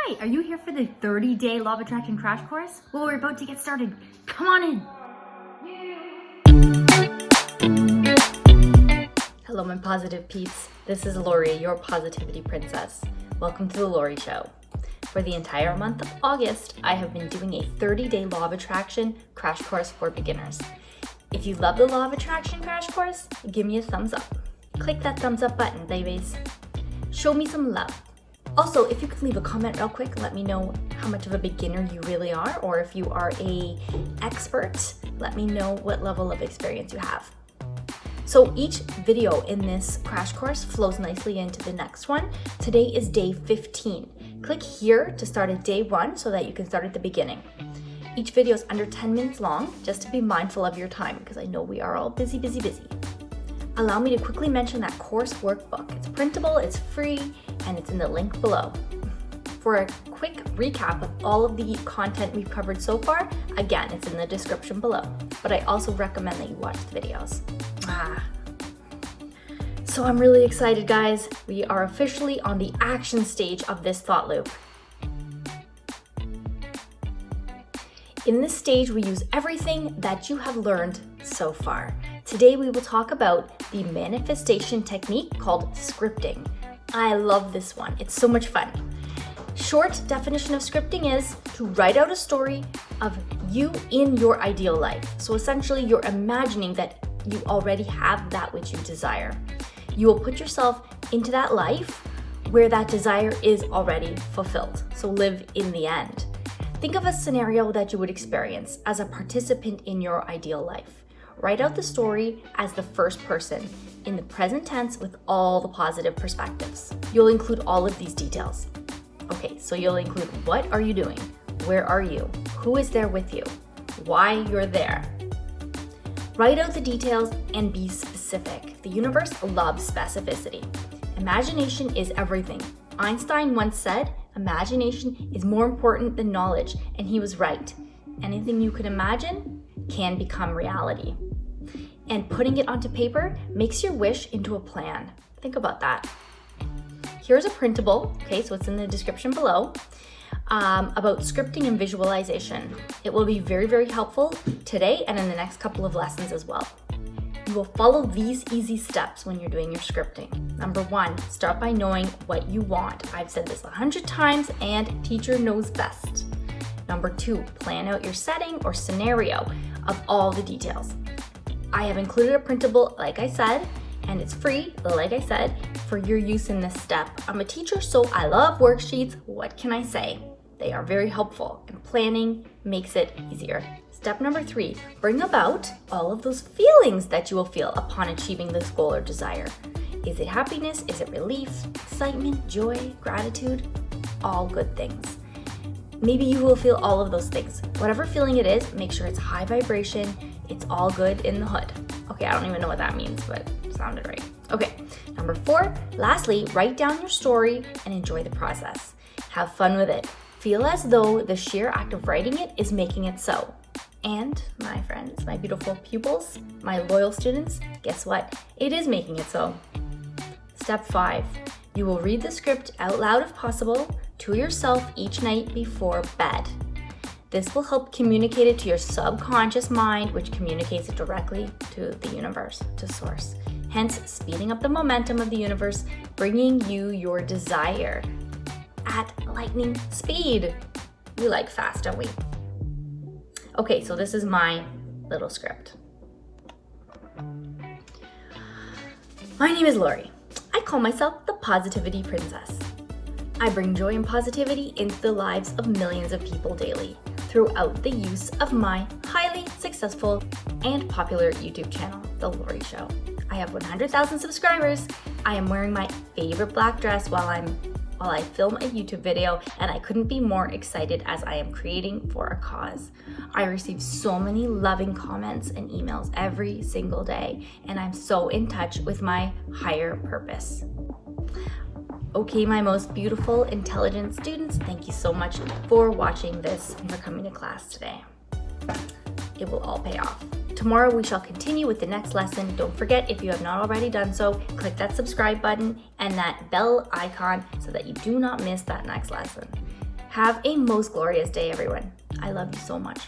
Hi, are you here for the 30-day law of attraction crash course? Well, we're about to get started. Come on in. Hello, my positive peeps. This is Lori, your positivity princess. Welcome to the Lori Show. For the entire month of August, I have been doing a 30-day law of attraction crash course for beginners. If you love the law of attraction crash course, give me a thumbs up. Click that thumbs up button, babies. Show me some love. Also, if you could leave a comment real quick, let me know how much of a beginner you really are, or if you are an expert, let me know what level of experience you have. So each video in this crash course flows nicely into the next one. Today is day 15. Click here to start at day 1 so that you can start at the beginning. Each video is under 10 minutes long, just to be mindful of your time, because I know we are all busy. Allow me to quickly mention that course workbook. It's printable, it's free, and it's in the link below. For a quick recap of all of the content we've covered so far, again, it's in the description below. But I also recommend that you watch the videos. So I'm really excited, guys. We are officially on the action stage of this thought loop. In this stage, we use everything that you have learned so far. Today, we will talk about the manifestation technique called scripting. I love this one. It's so much fun. Short definition of scripting is to write out a story of you in your ideal life. So essentially, you're imagining that you already have that which you desire. You will put yourself into that life where that desire is already fulfilled. So live in the end. Think of a scenario that you would experience as a participant in your ideal life. Write out the story as the first person in the present tense with all the positive perspectives. You'll include all of these details. Okay, so you'll include what are you doing? Where are you? Who is there with you? Why you're there? Write out the details and be specific. The universe loves specificity. Imagination is everything. Einstein once said, imagination is more important than knowledge, and he was right. Anything you can imagine can become reality. And putting it onto paper makes your wish into a plan. Think about that. Here's a printable, okay, so it's in the description below, about scripting and visualization. It will be very helpful today and in the next couple of lessons as well. You will follow these easy steps when you're doing your scripting. Number 1, start by knowing what you want. I've said this 100 times and teacher knows best. Number 2, plan out your setting or scenario of all the details. I have included a printable, like I said, and it's free, like I said, for your use in this step. I'm a teacher, so I love worksheets. What can I say? They are very helpful, and planning makes it easier. Step number 3, bring about all of those feelings that you will feel upon achieving this goal or desire. Is it happiness? Is it relief, excitement, joy, gratitude? All good things. Maybe you will feel all of those things. Whatever feeling it is, make sure it's high vibration. It's all good in the hood. Okay, I don't even know what that means, but it sounded right. Okay, number 4, lastly, write down your story and enjoy the process. Have fun with it. Feel as though the sheer act of writing it is making it so. And my friends, my beautiful pupils, my loyal students, guess what? It is making it so. Step 5, you will read the script out loud if possible to yourself each night before bed. This will help communicate it to your subconscious mind, which communicates it directly to the universe, to source. Hence, speeding up the momentum of the universe, bringing you your desire at lightning speed. We like fast, don't we? Okay, so this is my little script. My name is Lori. I call myself the Positivity Princess. I bring joy and positivity into the lives of millions of people daily throughout the use of my highly successful and popular YouTube channel, The Lori Show. I have 100,000 subscribers. I am wearing my favorite black dress while I film a YouTube video, and I couldn't be more excited as I am creating for a cause. I receive so many loving comments and emails every single day, and I'm so in touch with my higher purpose. Okay, my most beautiful, intelligent students, thank you so much for watching this and for coming to class today. It will all pay off. Tomorrow we shall continue with the next lesson. Don't forget, if you have not already done so, click that subscribe button and that bell icon so that you do not miss that next lesson. Have a most glorious day, everyone. I love you so much.